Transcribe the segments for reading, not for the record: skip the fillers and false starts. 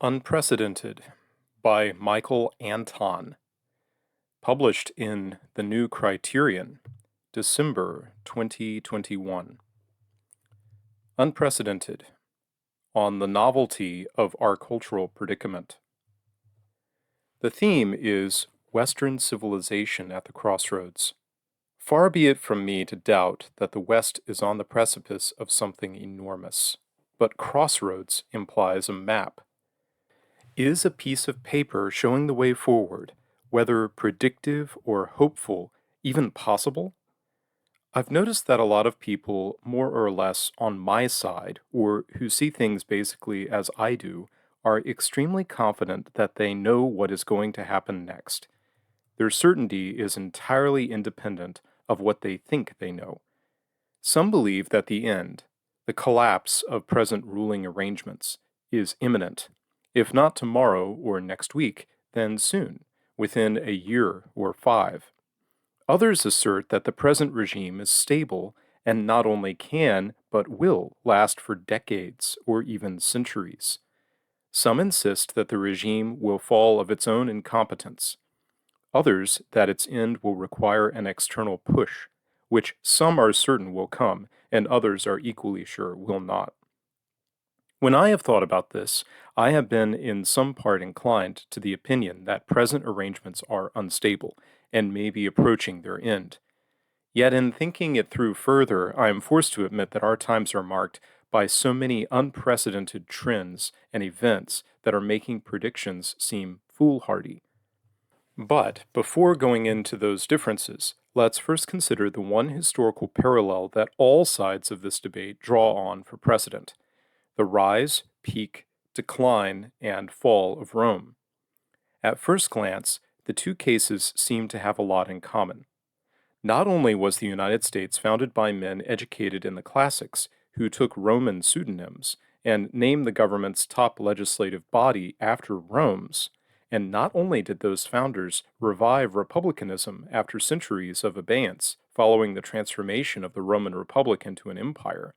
Unprecedented by Michael Anton, published in The New Criterion, December 2021. Unprecedented, on the novelty of our cultural predicament. The theme is Western civilization at the crossroads. Far be it from me to doubt that the West is on the precipice of something enormous, but crossroads implies a map. Is a piece of paper showing the way forward, whether predictive or hopeful, even possible? I've noticed that a lot of people, more or less on my side, or who see things basically as I do, are extremely confident that they know what is going to happen next. Their certainty is entirely independent of what they think they know. Some believe that the end, the collapse of present ruling arrangements, is imminent. If not tomorrow or next week, then soon, within a year or 5. Others assert that the present regime is stable and not only can, but will last for decades or even centuries. Some insist that the regime will fall of its own incompetence. Others that its end will require an external push, which some are certain will come, and others are equally sure will not. When I have thought about this, I have been in some part inclined to the opinion that present arrangements are unstable and may be approaching their end. Yet in thinking it through further, I am forced to admit that our times are marked by so many unprecedented trends and events that are making predictions seem foolhardy. But before going into those differences, let's first consider the one historical parallel that all sides of this debate draw on for precedent: the rise, peak, decline, and fall of Rome. At first glance, the two cases seem to have a lot in common. Not only was the United States founded by men educated in the classics who took Roman pseudonyms and named the government's top legislative body after Rome's, and not only did those founders revive republicanism after centuries of abeyance following the transformation of the Roman Republic into an empire,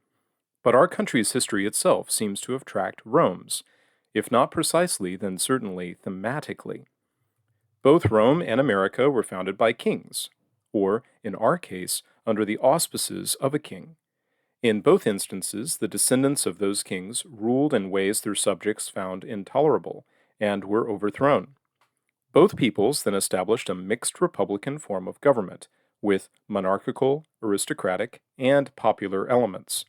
but our country's history itself seems to have tracked Rome's, if not precisely, then certainly thematically. Both Rome and America were founded by kings, or, in our case, under the auspices of a king. In both instances, the descendants of those kings ruled in ways their subjects found intolerable and were overthrown. Both peoples then established a mixed republican form of government, with monarchical, aristocratic, and popular elements.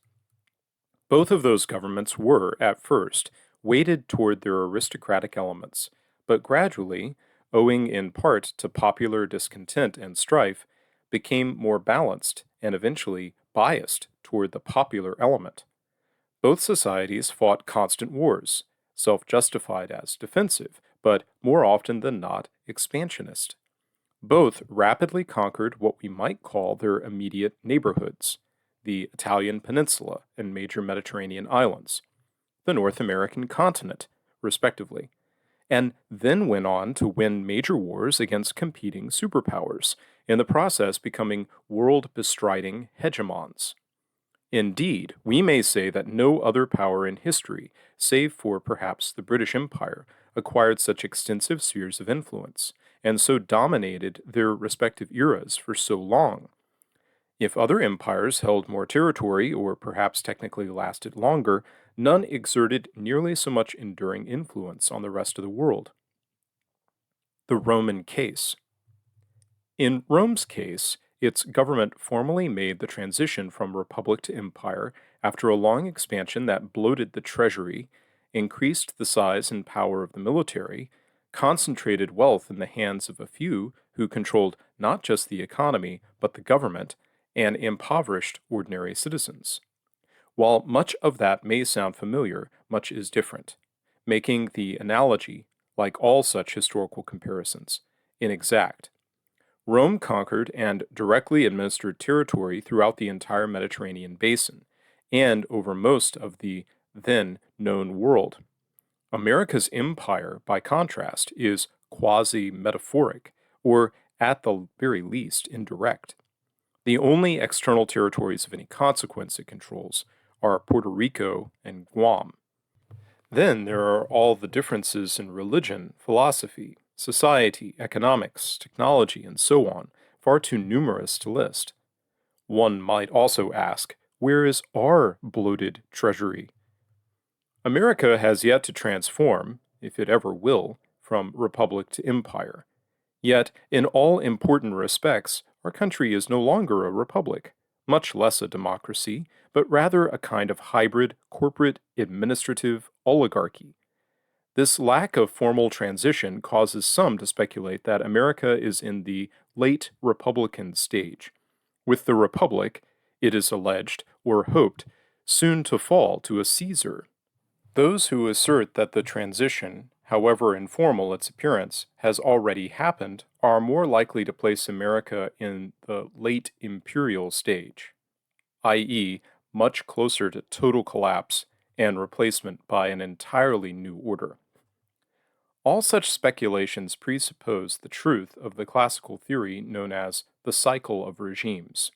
Both of those governments were, at first, weighted toward their aristocratic elements, but gradually, owing in part to popular discontent and strife, became more balanced and eventually biased toward the popular element. Both societies fought constant wars, self-justified as defensive, but more often than not expansionist. Both rapidly conquered what we might call their immediate neighborhoods: the Italian peninsula and major Mediterranean islands, the North American continent, respectively, and then went on to win major wars against competing superpowers, in the process becoming world-bestriding hegemons. Indeed, we may say that no other power in history, save for perhaps the British Empire, acquired such extensive spheres of influence, and so dominated their respective eras for so long. If other empires held more territory, or perhaps technically lasted longer, none exerted nearly so much enduring influence on the rest of the world. The Roman case. In Rome's case, its government formally made the transition from republic to empire after a long expansion that bloated the treasury, increased the size and power of the military, concentrated wealth in the hands of a few who controlled not just the economy, but the government, and impoverished ordinary citizens. While much of that may sound familiar, much is different, making the analogy, like all such historical comparisons, inexact. Rome conquered and directly administered territory throughout the entire Mediterranean basin, and over most of the then known world. America's empire, by contrast, is quasi-metaphoric, or at the very least indirect. The only external territories of any consequence it controls are Puerto Rico and Guam. Then there are all the differences in religion, philosophy, society, economics, technology, and so on, far too numerous to list. One might also ask, where is our bloated treasury? America has yet to transform, if it ever will, from republic to empire. Yet, in all important respects, our country is no longer a republic, much less a democracy, but rather a kind of hybrid corporate administrative oligarchy. This lack of formal transition causes some to speculate that America is in the late Republican stage, with the Republic, it is alleged, or hoped, soon to fall to a Caesar. Those who assert that the transition, however informal its appearance, has already happened are more likely to place America in the late imperial stage, i.e., much closer to total collapse and replacement by an entirely new order. All such speculations presuppose the truth of the classical theory known as the cycle of regimes.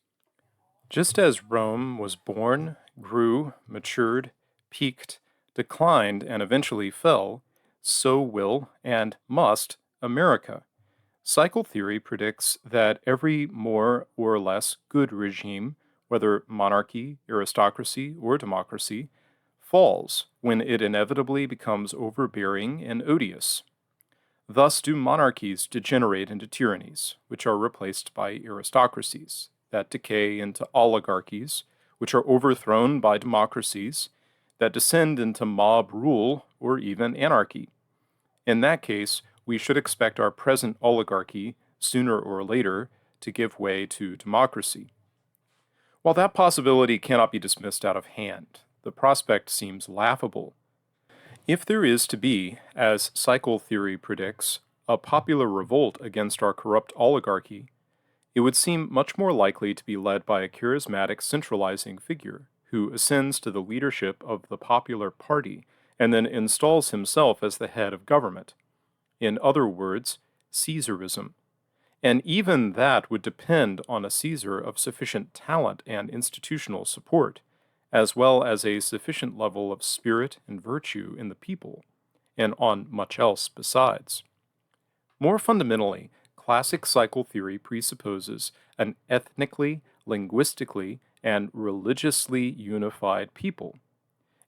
Just as Rome was born, grew, matured, peaked, declined, and eventually fell, so will and must America. Cycle theory predicts that every more or less good regime, whether monarchy, aristocracy, or democracy, falls when it inevitably becomes overbearing and odious. Thus do monarchies degenerate into tyrannies, which are replaced by aristocracies, that decay into oligarchies, which are overthrown by democracies, that descend into mob rule or even anarchy. In that case, we should expect our present oligarchy, sooner or later, to give way to democracy. While that possibility cannot be dismissed out of hand, the prospect seems laughable. If there is to be, as cycle theory predicts, a popular revolt against our corrupt oligarchy, it would seem much more likely to be led by a charismatic centralizing figure who ascends to the leadership of the popular party and then installs himself as the head of government. In other words, Caesarism. And even that would depend on a Caesar of sufficient talent and institutional support, as well as a sufficient level of spirit and virtue in the people, and on much else besides. More fundamentally, classic cycle theory presupposes an ethnically, linguistically, and religiously unified people.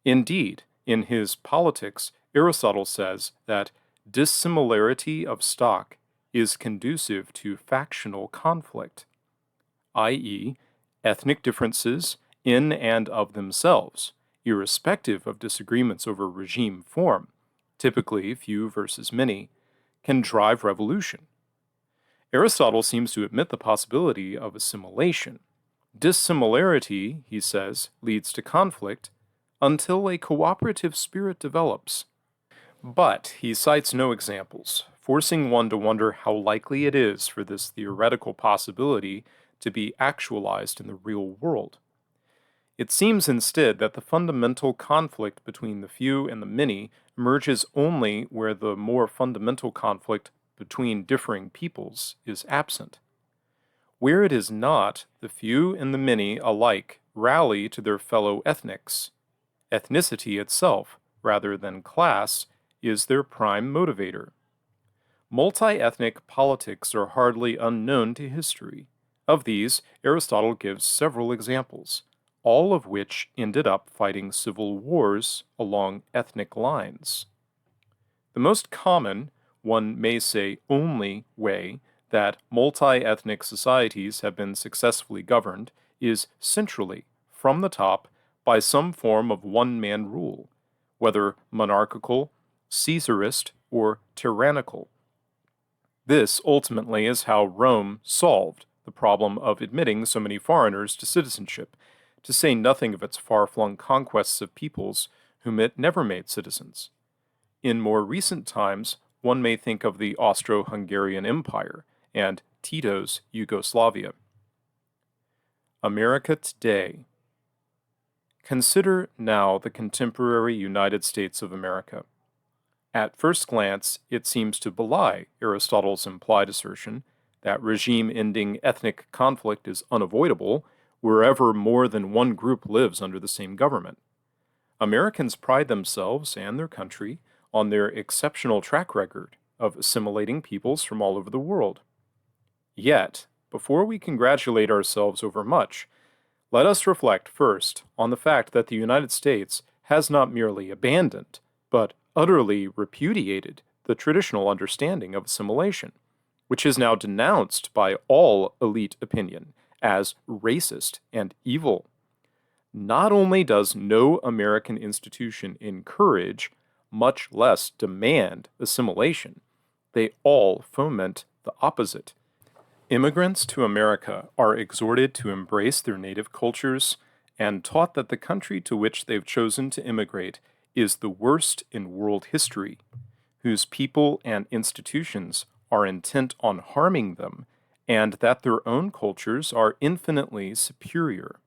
Indeed, in his Politics, Aristotle says that dissimilarity of stock is conducive to factional conflict, i.e., ethnic differences in and of themselves, irrespective of disagreements over regime form, typically few versus many, can drive revolution. Aristotle seems to admit the possibility of assimilation. Dissimilarity, he says, leads to conflict until a cooperative spirit develops. But he cites no examples, forcing one to wonder how likely it is for this theoretical possibility to be actualized in the real world. It seems instead that the fundamental conflict between the few and the many emerges only where the more fundamental conflict between differing peoples is absent. Where it is not, the few and the many alike rally to their fellow ethnics. Ethnicity itself, rather than class, is their prime motivator. Multi-ethnic politics are hardly unknown to history. Of these, Aristotle gives several examples, all of which ended up fighting civil wars along ethnic lines. The most common, one may say only, way that multi-ethnic societies have been successfully governed is centrally, from the top, by some form of one-man rule, whether monarchical, Caesarist, or tyrannical. This ultimately is how Rome solved the problem of admitting so many foreigners to citizenship, to say nothing of its far-flung conquests of peoples whom it never made citizens. In more recent times, one may think of the Austro-Hungarian Empire and Tito's Yugoslavia. America today. Consider now the contemporary United States of America. At first glance, it seems to belie Aristotle's implied assertion that regime-ending ethnic conflict is unavoidable wherever more than one group lives under the same government. Americans pride themselves and their country on their exceptional track record of assimilating peoples from all over the world. Yet, before we congratulate ourselves over much, let us reflect first on the fact that the United States has not merely abandoned, but utterly repudiated the traditional understanding of assimilation, which is now denounced by all elite opinion as racist and evil. Not only does no American institution encourage, much less demand, assimilation, they all foment the opposite. Immigrants to America are exhorted to embrace their native cultures and taught that the country to which they've chosen to immigrate is the worst in world history, whose people and institutions are intent on harming them, and that their own cultures are infinitely superior.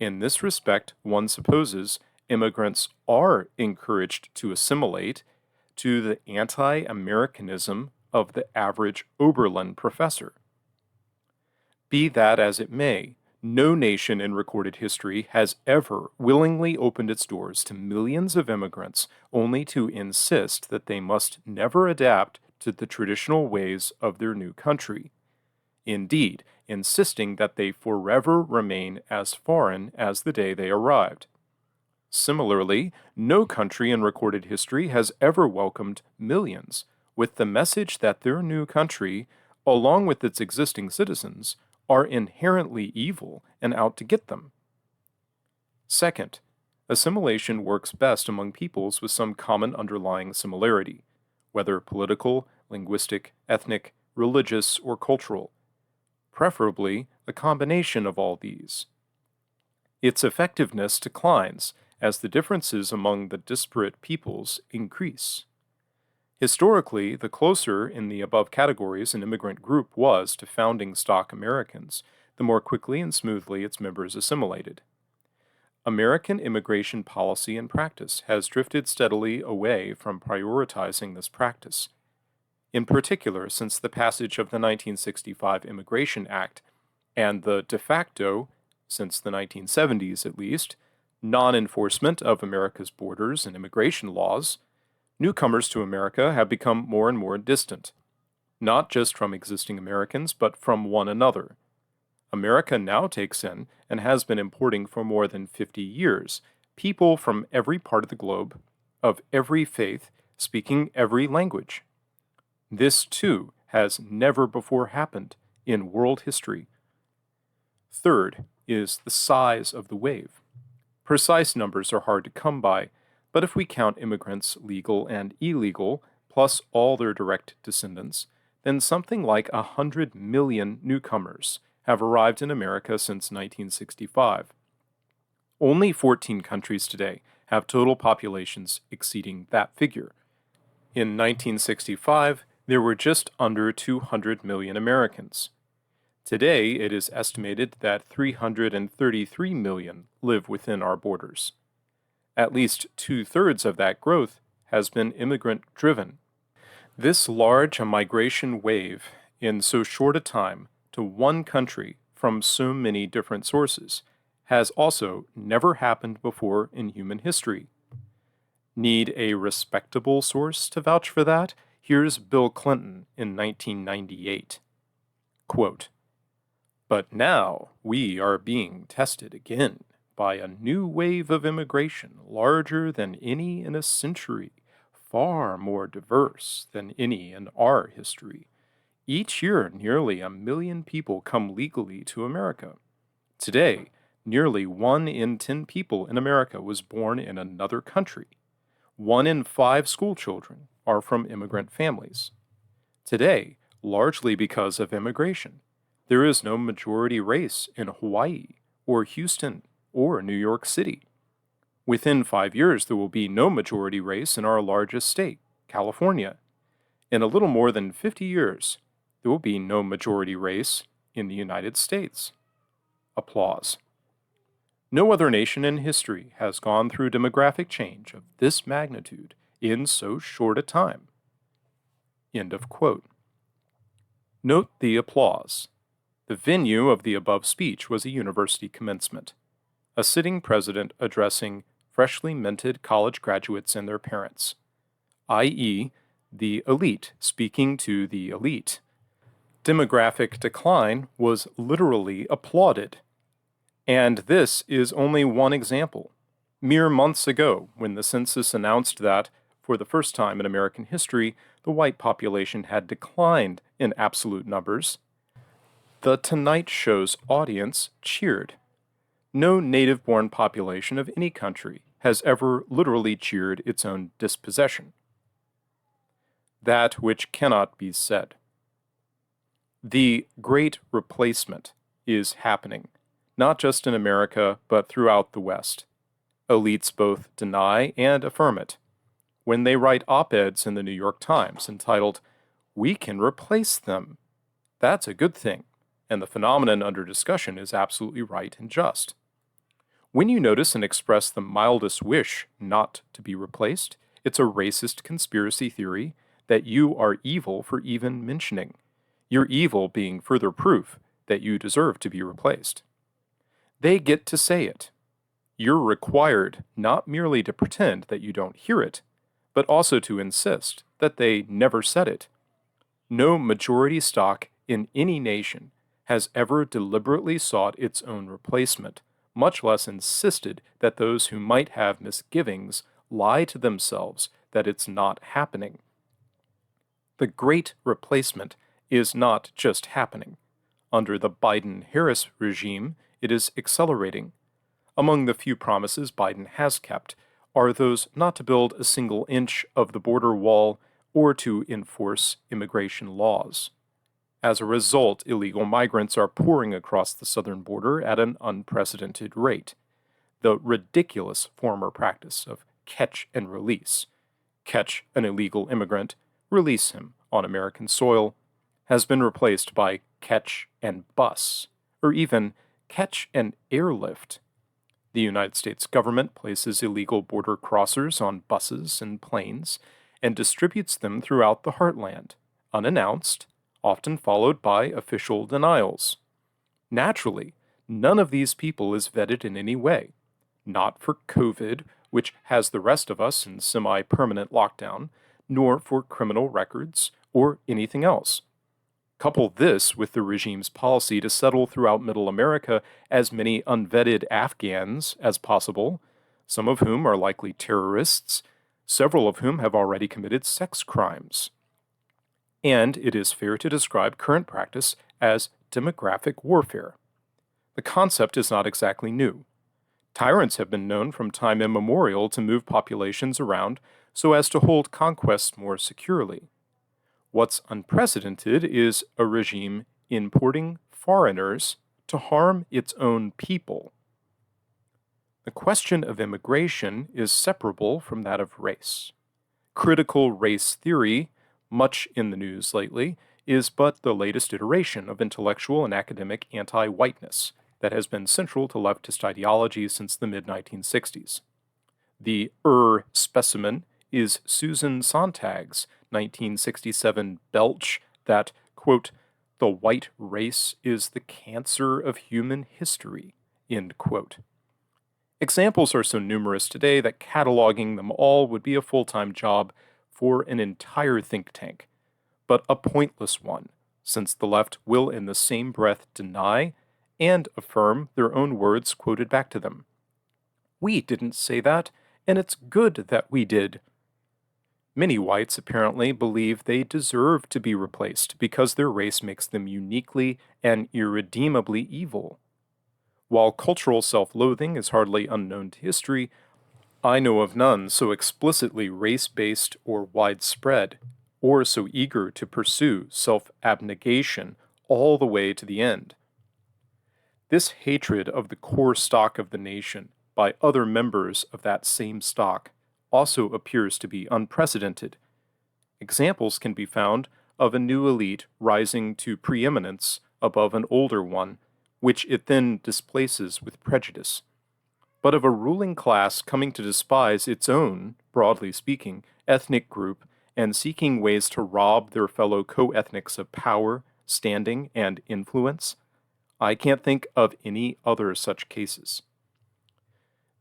In this respect, one supposes immigrants are encouraged to assimilate to the anti-Americanism of the average Oberlin professor. Be that as it may, no nation in recorded history has ever willingly opened its doors to millions of immigrants only to insist that they must never adapt to the traditional ways of their new country. Indeed, insisting that they forever remain as foreign as the day they arrived. Similarly, no country in recorded history has ever welcomed millions with the message that their new country, along with its existing citizens, are inherently evil and out to get them. Second, assimilation works best among peoples with some common underlying similarity, whether political, linguistic, ethnic, religious, or cultural, preferably a combination of all these. Its effectiveness declines as the differences among the disparate peoples increase. Historically, the closer in the above categories an immigrant group was to founding stock Americans, the more quickly and smoothly its members assimilated. American immigration policy and practice has drifted steadily away from prioritizing this practice. In particular, since the passage of the 1965 Immigration Act and the de facto, since the 1970s at least, non-enforcement of America's borders and immigration laws, newcomers to America have become more and more distant, not just from existing Americans, but from one another. America now takes in, and has been importing for more than 50 years, people from every part of the globe, of every faith, speaking every language. This, too, has never before happened in world history. Third is the size of the wave. Precise numbers are hard to come by, but if we count immigrants, legal and illegal, plus all their direct descendants, then something like 100 million newcomers have arrived in America since 1965. Only 14 countries today have total populations exceeding that figure. In 1965, there were just under 200 million Americans. Today, it is estimated that 333 million live within our borders. At least two-thirds of that growth has been immigrant-driven. This large a migration wave in so short a time to one country from so many different sources has also never happened before in human history. Need a respectable source to vouch for that? Here's Bill Clinton in 1998. Quote, "But now we are being tested again by a new wave of immigration larger than any in a century, far more diverse than any in our history. Each year, nearly 1 million people come legally to America. Today, nearly 1 in 10 people in America was born in another country. 1 in 5 school children are from immigrant families. Today, largely because of immigration, there is no majority race in Hawaii or Houston or New York City. Within 5 years, there will be no majority race in our largest state, California. In a little more than 50 years, there will be no majority race in the United States." Applause. No other nation in history has gone through demographic change of this magnitude in so short a time. End of quote. Note the applause. The venue of the above speech was a university commencement. A sitting president addressing freshly minted college graduates and their parents, i.e., the elite speaking to the elite. Demographic decline was literally applauded. And this is only one example. Mere months ago, when the census announced that, for the first time in American history, the white population had declined in absolute numbers, the Tonight Show's audience cheered. No native-born population of any country has ever literally cheered its own dispossession. That which cannot be said. The Great Replacement is happening, not just in America, but throughout the West. Elites both deny and affirm it. When they write op-eds in the New York Times entitled, "We can replace them," that's a good thing, and the phenomenon under discussion is absolutely right and just. When you notice and express the mildest wish not to be replaced, it's a racist conspiracy theory that you are evil for even mentioning, your evil being further proof that you deserve to be replaced. They get to say it. You're required not merely to pretend that you don't hear it, but also to insist that they never said it. No majority stock in any nation has ever deliberately sought its own replacement, much less insisted that those who might have misgivings lie to themselves that it's not happening. The Great Replacement is not just happening. Under the Biden-Harris regime, it is accelerating. Among the few promises Biden has kept are those not to build a single inch of the border wall or to enforce immigration laws. As a result, illegal migrants are pouring across the southern border at an unprecedented rate. The ridiculous former practice of catch and release, catch an illegal immigrant, release him on American soil, has been replaced by catch and bus, or even catch and airlift. The United States government places illegal border crossers on buses and planes and distributes them throughout the heartland, unannounced, often followed by official denials. Naturally, none of these people is vetted in any way, not for COVID, which has the rest of us in semi-permanent lockdown, nor for criminal records or anything else. Couple this with the regime's policy to settle throughout Middle America as many unvetted Afghans as possible, some of whom are likely terrorists, several of whom have already committed sex crimes. And it is fair to describe current practice as demographic warfare. The concept is not exactly new. Tyrants have been known from time immemorial to move populations around so as to hold conquests more securely. What's unprecedented is a regime importing foreigners to harm its own people. The question of immigration is separable from that of race. Critical race theory, much in the news lately, is but the latest iteration of intellectual and academic anti-whiteness that has been central to leftist ideology since the mid-1960s. The specimen is Susan Sontag's 1967 belch that, quote, "the white race is the cancer of human history," end quote. Examples are so numerous today that cataloging them all would be a full-time job for an entire think tank, but a pointless one, since the left will in the same breath deny and affirm their own words quoted back to them. We didn't say that, and it's good that we did. Many whites apparently believe they deserve to be replaced because their race makes them uniquely and irredeemably evil. While cultural self-loathing is hardly unknown to history, I know of none so explicitly race-based or widespread, or so eager to pursue self-abnegation all the way to the end. This hatred of the core stock of the nation by other members of that same stock also appears to be unprecedented. Examples can be found of a new elite rising to preeminence above an older one, which it then displaces with prejudice, but of a ruling class coming to despise its own, broadly speaking, ethnic group and seeking ways to rob their fellow co-ethnics of power, standing, and influence. I can't think of any other such cases.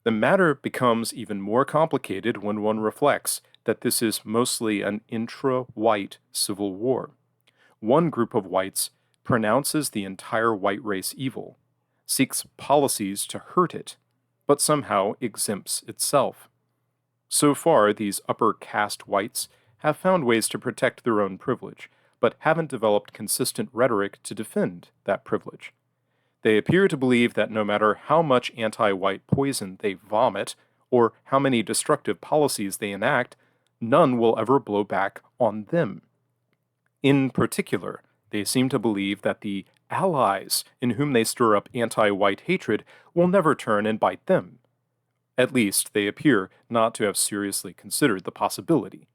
The matter becomes even more complicated when one reflects that this is mostly an intra-white civil war. One group of whites pronounces the entire white race evil, seeks policies to hurt it, but somehow exempts itself. So far, these upper caste whites have found ways to protect their own privilege, but haven't developed consistent rhetoric to defend that privilege. They appear to believe that no matter how much anti-white poison they vomit, or how many destructive policies they enact, none will ever blow back on them. In particular, they seem to believe that the allies in whom they stir up anti-white hatred will never turn and bite them. At least, they appear not to have seriously considered the possibility.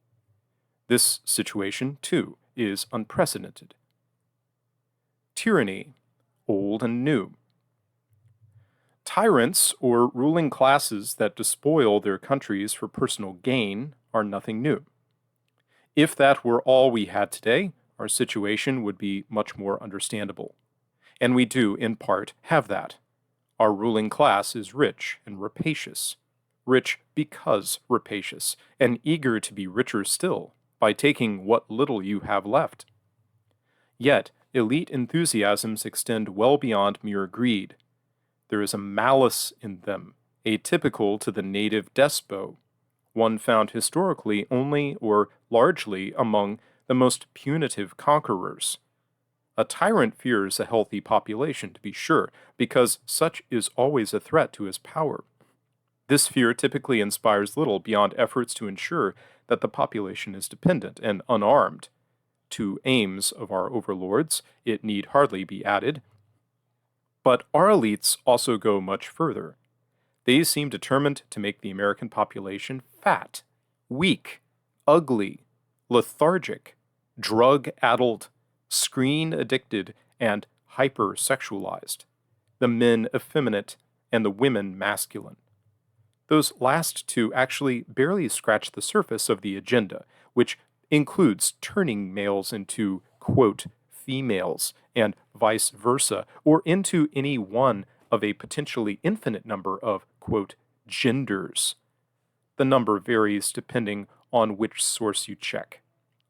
This situation, too, is unprecedented. Tyranny, old and new. Tyrants, or ruling classes that despoil their countries for personal gain, are nothing new. If that were all we had today, our situation would be much more understandable. And we do, in part, have that. Our ruling class is rich and rapacious. Rich because rapacious, and eager to be richer still, by taking what little you have left. Yet, elite enthusiasms extend well beyond mere greed. There is a malice in them, atypical to the native despot, one found historically only or largely among the most punitive conquerors. A tyrant fears a healthy population, to be sure, because such is always a threat to his power. This fear typically inspires little beyond efforts to ensure that the population is dependent and unarmed. To aims of our overlords, it need hardly be added. But our elites also go much further. They seem determined to make the American population fat, weak, ugly, lethargic, drug-addled, screen-addicted, and hypersexualized. The men effeminate and the women masculine. Those last two actually barely scratch the surface of the agenda, which includes turning males into, quote, females, and vice versa, or into any one of a potentially infinite number of, quote, genders. The number varies depending on which source you check.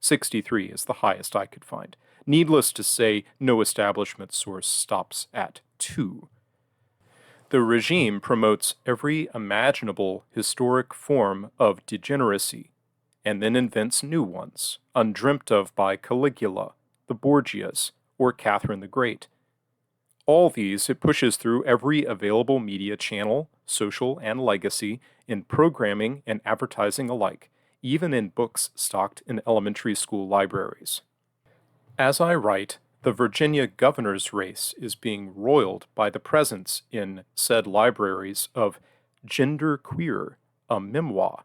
63 is the highest I could find. Needless to say, no establishment source stops at 2. The regime promotes every imaginable historic form of degeneracy, and then invents new ones, undreamt of by Caligula, the Borgias, or Catherine the Great. All these it pushes through every available media channel, social and legacy, in programming and advertising alike, even in books stocked in elementary school libraries. As I write, the Virginia governor's race is being roiled by the presence in said libraries of Gender Queer, a memoir,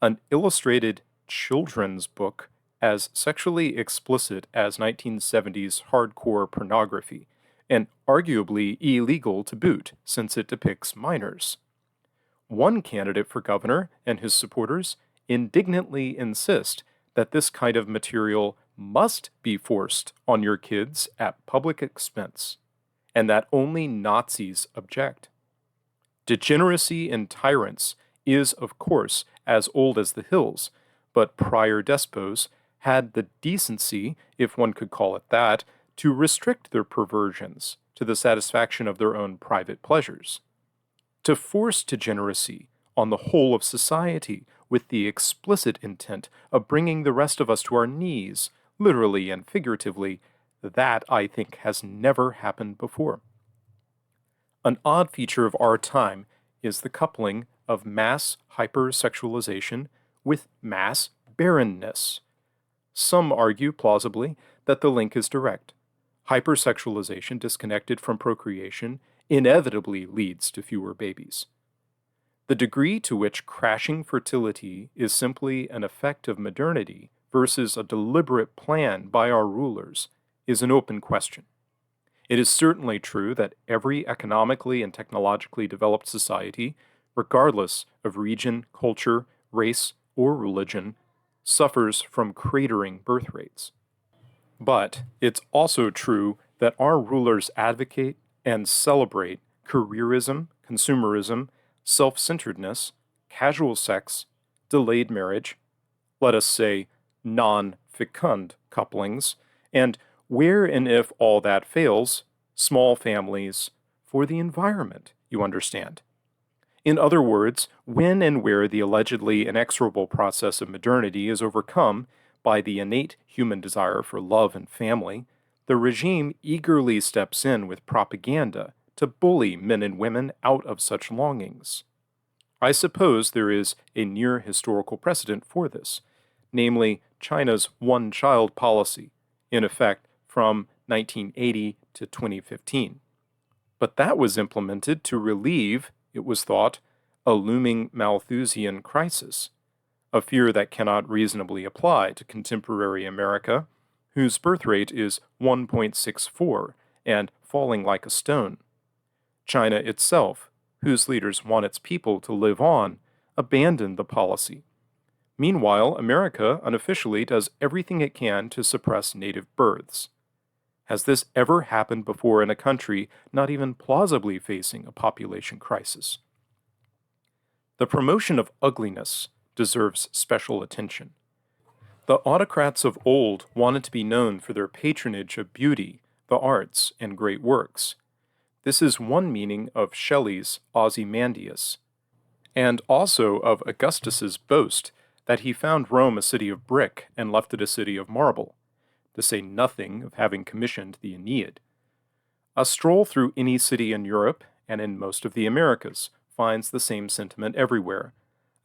an illustrated children's book as sexually explicit as 1970s hardcore pornography, and arguably illegal to boot since it depicts minors. One candidate for governor and his supporters indignantly insist that this kind of material must be forced on your kids at public expense, and that only Nazis object. Degeneracy in tyrants is, of course, as old as the hills, but prior despots had the decency, if one could call it that, to restrict their perversions to the satisfaction of their own private pleasures. To force degeneracy on the whole of society with the explicit intent of bringing the rest of us to our knees, literally and figuratively, that, I think, has never happened before. An odd feature of our time is the coupling of mass hypersexualization with mass barrenness. Some argue plausibly that the link is direct. Hypersexualization disconnected from procreation inevitably leads to fewer babies. The degree to which crashing fertility is simply an effect of modernity versus a deliberate plan by our rulers is an open question. It is certainly true that every economically and technologically developed society, regardless of region, culture, race, or religion, suffers from cratering birth rates. But it's also true that our rulers advocate and celebrate careerism, consumerism, self-centeredness, casual sex, delayed marriage, let us say non-fecund couplings, and where and if all that fails, small families for the environment, you understand. In other words, when and where the allegedly inexorable process of modernity is overcome by the innate human desire for love and family, the regime eagerly steps in with propaganda to bully men and women out of such longings. I suppose there is a near historical precedent for this, namely China's one-child policy, in effect from 1980 to 2015. But that was implemented to relieve, it was thought, a looming Malthusian crisis, a fear that cannot reasonably apply to contemporary America, whose birth rate is 1.64 and falling like a stone. China itself, whose leaders want its people to live on, abandoned the policy. Meanwhile, America unofficially does everything it can to suppress native births. Has this ever happened before in a country not even plausibly facing a population crisis? The promotion of ugliness deserves special attention. The autocrats of old wanted to be known for their patronage of beauty, the arts, and great works. This is one meaning of Shelley's Ozymandias, and also of Augustus's boast that he found Rome a city of brick and left it a city of marble, to say nothing of having commissioned the Aeneid. A stroll through any city in Europe, and in most of the Americas, finds the same sentiment everywhere,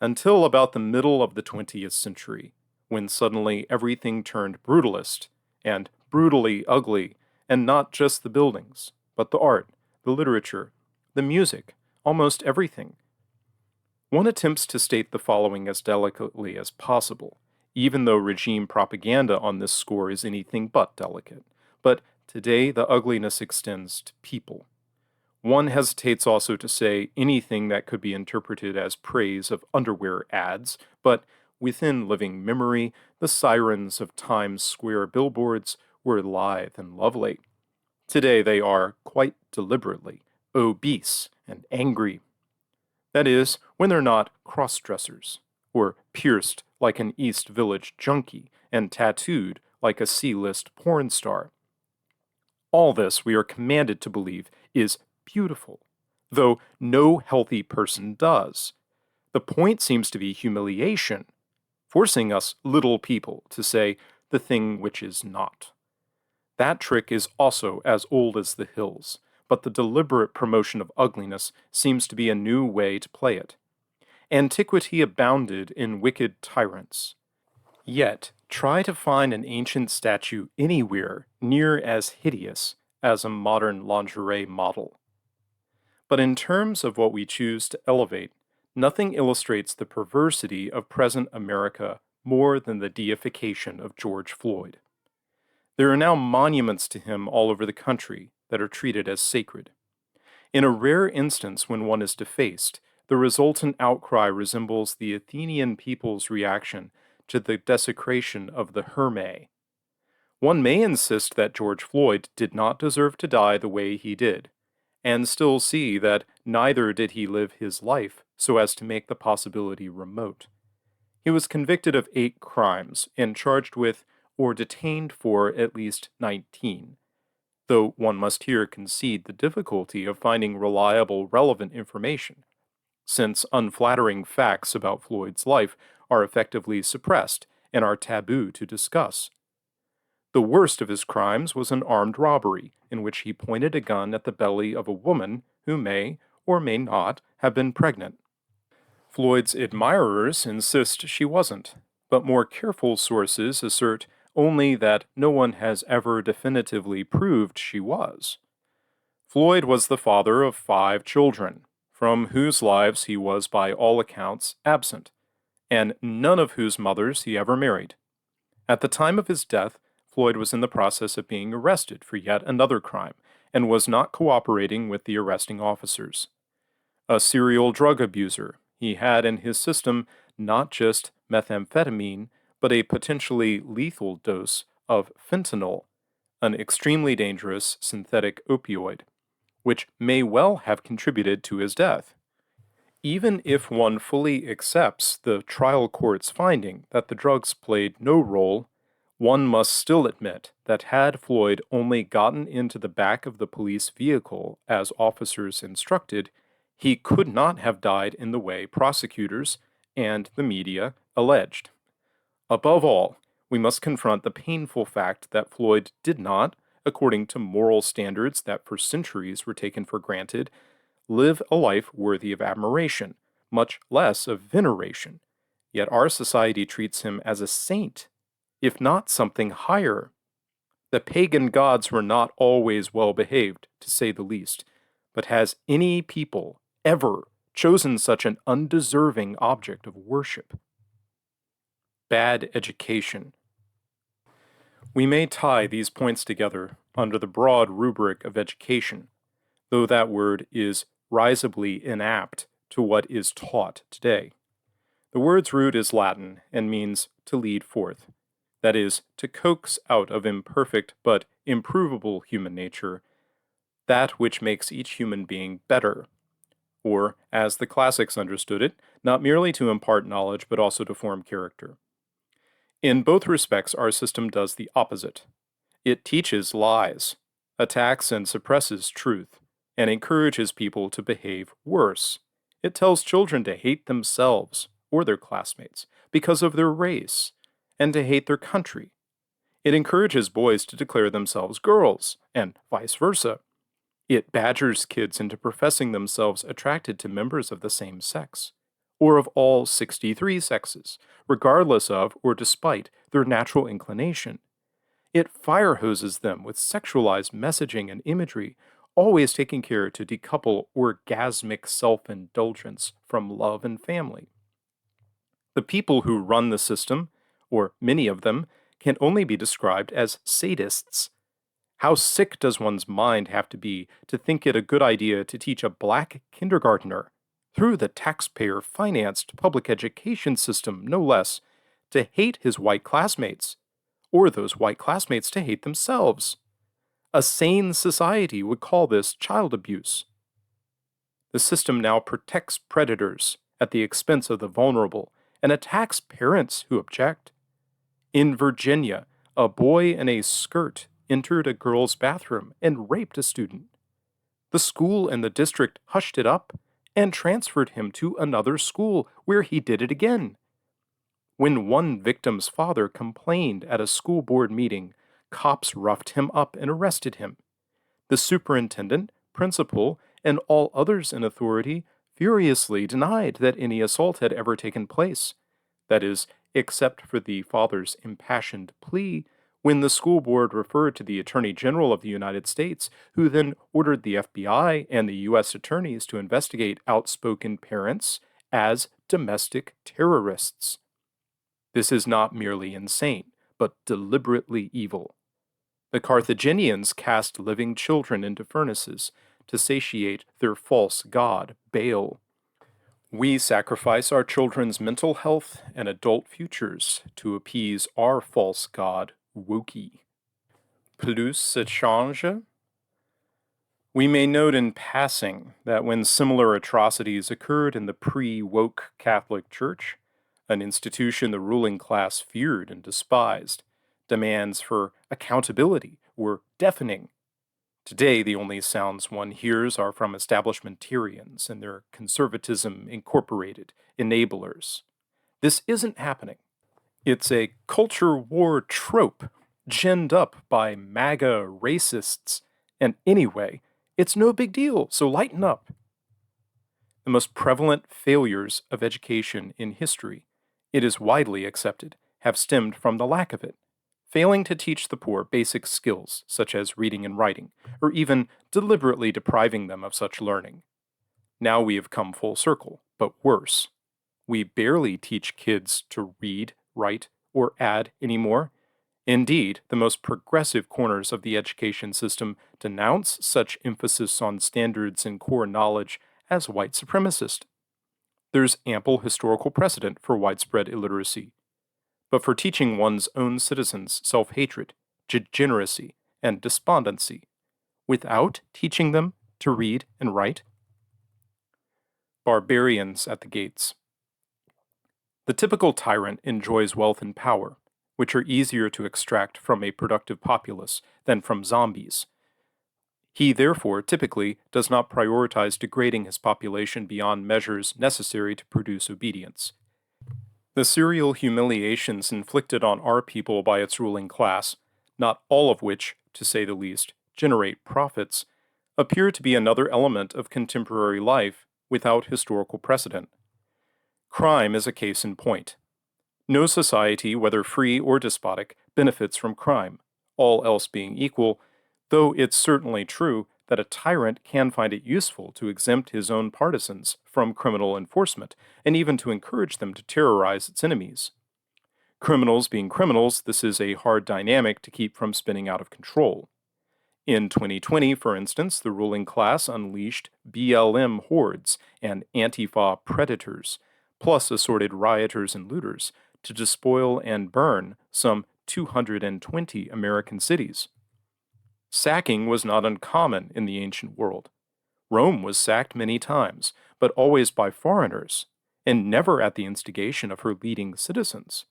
until about the middle of the 20th century, when suddenly everything turned brutalist, and brutally ugly, and not just the buildings, but the art, the literature, the music, almost everything. One attempts to state the following as delicately as possible, even though regime propaganda on this score is anything but delicate. But today the ugliness extends to people. One hesitates also to say anything that could be interpreted as praise of underwear ads, but within living memory, the sirens of Times Square billboards were lithe and lovely. Today they are, quite deliberately, obese and angry. That is, when they're not cross-dressers, or pierced like an East Village junkie and tattooed like a C-list porn star. All this, we are commanded to believe, is beautiful, though no healthy person does. The point seems to be humiliation, forcing us little people to say the thing which is not. That trick is also as old as the hills, but the deliberate promotion of ugliness seems to be a new way to play it. Antiquity abounded in wicked tyrants. Yet, try to find an ancient statue anywhere near as hideous as a modern lingerie model. But in terms of what we choose to elevate, nothing illustrates the perversity of present America more than the deification of George Floyd. There are now monuments to him all over the country that are treated as sacred. In a rare instance when one is defaced, the resultant outcry resembles the Athenian people's reaction to the desecration of the Hermae. One may insist that George Floyd did not deserve to die the way he did, and still see that neither did he live his life so as to make the possibility remote. He was convicted of 8 crimes and charged with or detained for at least 19, though one must here concede the difficulty of finding reliable, relevant information, since unflattering facts about Floyd's life are effectively suppressed and are taboo to discuss. The worst of his crimes was an armed robbery in which he pointed a gun at the belly of a woman who may or may not have been pregnant. Floyd's admirers insist she wasn't, but more careful sources assert only that no one has ever definitively proved she was. Floyd was the father of 5 children, from whose lives he was by all accounts absent, and none of whose mothers he ever married. At the time of his death, Floyd was in the process of being arrested for yet another crime, and was not cooperating with the arresting officers. A serial drug abuser, he had in his system not just methamphetamine, but a potentially lethal dose of fentanyl, an extremely dangerous synthetic opioid, which may well have contributed to his death. Even if one fully accepts the trial court's finding that the drugs played no role, one must still admit that had Floyd only gotten into the back of the police vehicle as officers instructed, he could not have died in the way prosecutors and the media alleged. Above all, we must confront the painful fact that Floyd did not, according to moral standards that for centuries were taken for granted, live a life worthy of admiration, much less of veneration. Yet our society treats him as a saint, if not something higher. The pagan gods were not always well behaved, to say the least, but has any people ever chosen such an undeserving object of worship? Bad education. We may tie these points together under the broad rubric of education, though that word is risibly inapt to what is taught today. The word's root is Latin and means to lead forth, that is, to coax out of imperfect but improvable human nature that which makes each human being better, or, as the classics understood it, not merely to impart knowledge but also to form character. In both respects, our system does the opposite. It teaches lies, attacks and suppresses truth, and encourages people to behave worse. It tells children to hate themselves or their classmates because of their race, and to hate their country. It encourages boys to declare themselves girls, and vice versa. It badgers kids into professing themselves attracted to members of the same sex, or of all 63 sexes, regardless of or despite their natural inclination. It fire hoses them with sexualized messaging and imagery, always taking care to decouple orgasmic self indulgence from love and family. The people who run the system, or many of them, can only be described as sadists. How sick does one's mind have to be to think it a good idea to teach a black kindergartner, through the taxpayer financed public education system, no less, to hate his white classmates, or those white classmates to hate themselves? A sane society would call this child abuse. The system now protects predators at the expense of the vulnerable and attacks parents who object. In Virginia, a boy in a skirt entered a girl's bathroom and raped a student. The school and the district hushed it up and transferred him to another school where he did it again. When one victim's father complained at a school board meeting, cops roughed him up and arrested him. The superintendent, principal, and all others in authority furiously denied that any assault had ever taken place. That is, except for the father's impassioned plea when the school board referred to the Attorney General of the United States, who then ordered the FBI and the U.S. attorneys to investigate outspoken parents as domestic terrorists. This is not merely insane, but deliberately evil. The Carthaginians cast living children into furnaces to satiate their false god, Baal. We sacrifice our children's mental health and adult futures to appease our false god, Woki. Plus ça change? We may note in passing that when similar atrocities occurred in the pre-woke Catholic Church, an institution the ruling class feared and despised, demands for accountability were deafening. Today, the only sounds one hears are from establishmentarians and their conservatism incorporated enablers. This isn't happening. It's a culture war trope ginned up by MAGA racists, and anyway, it's no big deal, so lighten up. The most prevalent failures of education in history, it is widely accepted, have stemmed from the lack of it. Failing to teach the poor basic skills, such as reading and writing, or even deliberately depriving them of such learning. Now we have come full circle, but worse. We barely teach kids to read, write, or add anymore. Indeed, the most progressive corners of the education system denounce such emphasis on standards and core knowledge as white supremacist. There's ample historical precedent for widespread illiteracy. But for teaching one's own citizens self-hatred, degeneracy, and despondency, without teaching them to read and write? barbarians at the gates. The typical tyrant enjoys wealth and power, which are easier to extract from a productive populace than from zombies. He therefore typically does not prioritize degrading his population beyond measures necessary to produce obedience. The serial humiliations inflicted on our people by its ruling class, not all of which, to say the least, generate profits, appear to be another element of contemporary life without historical precedent. Crime is a case in point. No society, whether free or despotic, benefits from crime, all else being equal, though it's certainly true that a tyrant can find it useful to exempt his own partisans from criminal enforcement, and even to encourage them to terrorize its enemies. Criminals being criminals, this is a hard dynamic to keep from spinning out of control. In 2020, for instance, the ruling class unleashed BLM hordes and Antifa predators, plus assorted rioters and looters, to despoil and burn some 220 American cities. Sacking was not uncommon in the ancient world. Rome was sacked many times, but always by foreigners, and never at the instigation of her leading citizens.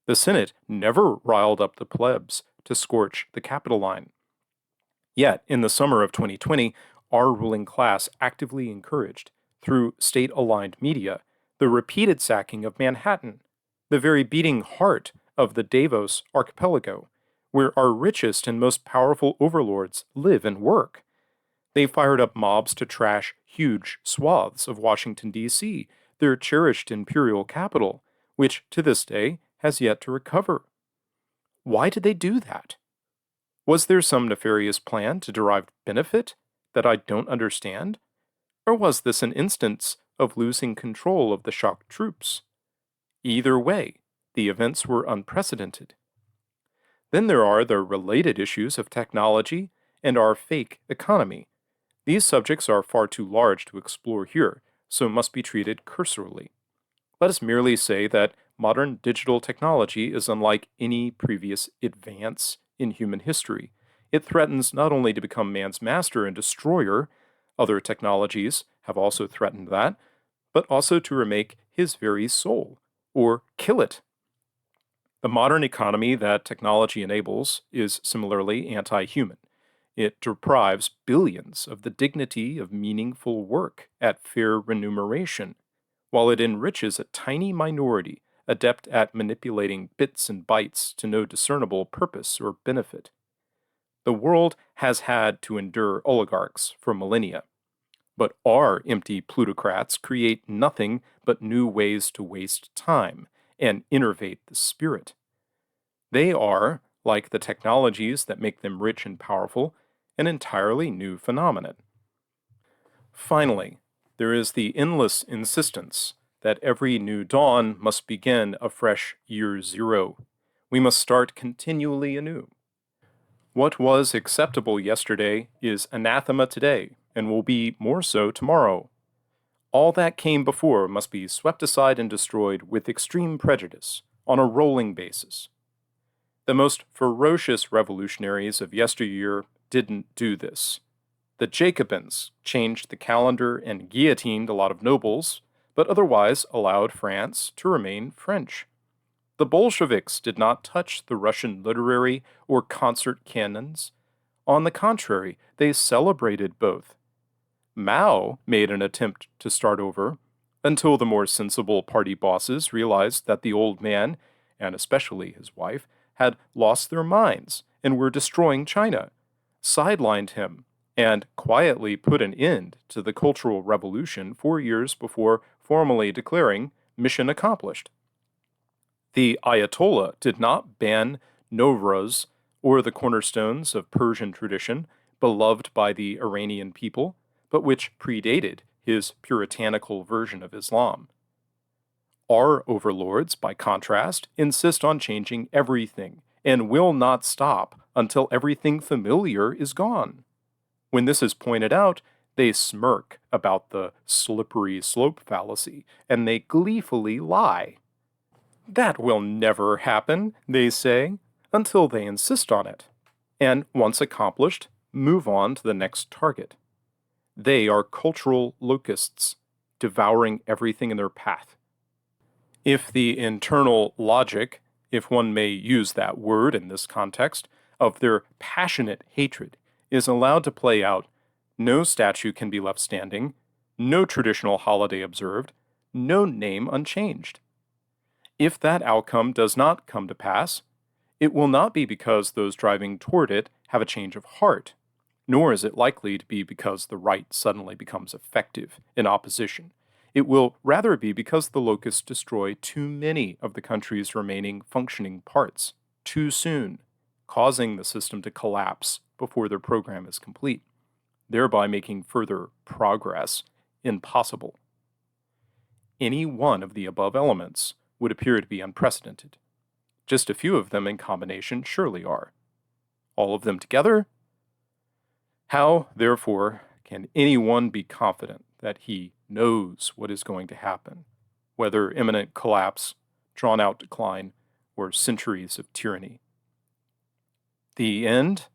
The Senate never riled up the plebs to scorch the Capitoline. Yet, in the summer of 2020, our ruling class actively encouraged, through state-aligned media, the repeated sacking of Manhattan, the very beating heart of the Davos archipelago, where our richest and most powerful overlords live and work. They fired up mobs to trash huge swaths of Washington, D.C., their cherished imperial capital, which, to this day, has yet to recover. Why did they do that? Was there some nefarious plan to derive benefit that I don't understand? Or was this an instance of losing control of the shock troops? Either way, the events were unprecedented. Then there are the related issues of technology and our fake economy. These subjects are far too large to explore here, so must be treated cursorily. Let us merely say that modern digital technology is unlike any previous advance in human history. It threatens not only to become man's master and destroyer, other technologies have also threatened that, but also to remake his very soul, or kill it. The modern economy that technology enables is similarly anti-human. It deprives billions of the dignity of meaningful work at fair remuneration, while it enriches a tiny minority adept at manipulating bits and bytes to no discernible purpose or benefit. The world has had to endure oligarchs for millennia, but our empty plutocrats create nothing but new ways to waste time and innervate the spirit. They are, like the technologies that make them rich and powerful, an entirely new phenomenon. Finally, there is the endless insistence that every new dawn must begin a fresh year zero. We must start continually anew. What was acceptable yesterday is anathema today, and will be more so tomorrow. All that came before must be swept aside and destroyed with extreme prejudice, on a rolling basis. The most ferocious revolutionaries of yesteryear didn't do this. The Jacobins changed the calendar and guillotined a lot of nobles, but otherwise allowed France to remain French. The Bolsheviks did not touch the Russian literary or concert canons. On the contrary, they celebrated both. Mao made an attempt to start over, until the more sensible party bosses realized that the old man, and especially his wife, had lost their minds and were destroying China, sidelined him, and quietly put an end to the Cultural Revolution 4 years before formally declaring mission accomplished. The Ayatollah did not ban Nowruz or the cornerstones of Persian tradition, beloved by the Iranian people, but which predated his puritanical version of Islam. Our overlords, by contrast, insist on changing everything and will not stop until everything familiar is gone. When this is pointed out, they smirk about the slippery slope fallacy, and they gleefully lie. That will never happen, they say, until they insist on it, and once accomplished, move on to the next target. They are cultural locusts. devouring everything in their path. If the internal logic, if one may use that word in this context, of their passionate hatred is allowed to play out, no statue can be left standing, no traditional holiday observed, no name unchanged. If that outcome does not come to pass, it will not be because those driving toward it have a change of heart, nor is it likely to be because the right suddenly becomes effective in opposition. It will rather be because the locusts destroy too many of the country's remaining functioning parts too soon, causing the system to collapse before their program is complete, thereby making further progress impossible. Any one of the above elements would appear to be unprecedented. Just a few of them in combination surely are. All of them together? How, therefore, can anyone be confident that he knows what is going to happen, whether imminent collapse, drawn-out decline, or centuries of tyranny? The end?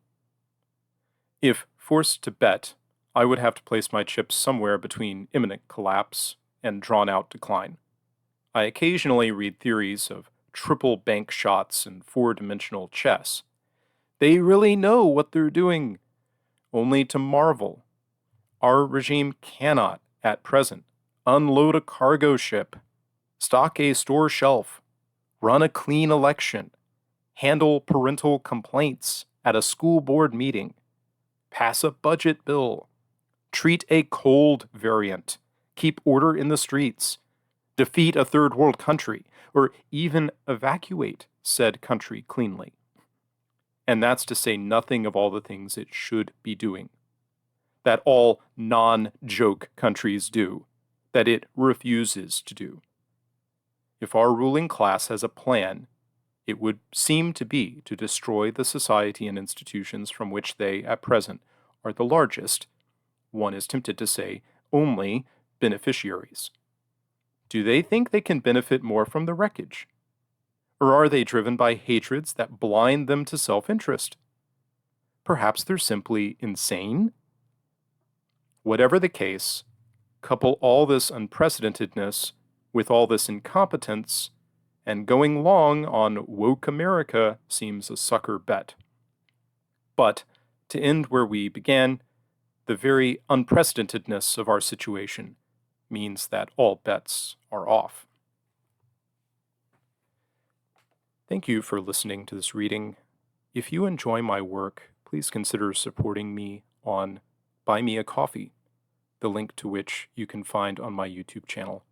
If forced to bet, I would have to place my chips somewhere between imminent collapse and drawn-out decline. I occasionally read theories of triple bank shots and four-dimensional chess. They really know what they're doing, only to marvel. Our regime cannot, at present, unload a cargo ship, stock a store shelf, run a clean election, handle parental complaints at a school board meeting, pass a budget bill, treat a cold variant, keep order in the streets, defeat a third world country, or even evacuate said country cleanly. And that's to say nothing of all the things it should be doing, that all non-joke countries do, that it refuses to do. If our ruling class has a plan, it would seem to be to destroy the society and institutions from which they, at present, are the largest, one is tempted to say, only beneficiaries. Do they think they can benefit more from the wreckage? Or are they driven by hatreds that blind them to self-interest? Perhaps they're simply insane? Whatever the case, couple all this unprecedentedness with all this incompetence, and going long on woke America seems a sucker bet. But, to end where we began, the very unprecedentedness of our situation means that all bets are off. Thank you for listening to this reading. If you enjoy my work, please consider supporting me on Buy Me a Coffee, the link to which you can find on my YouTube channel.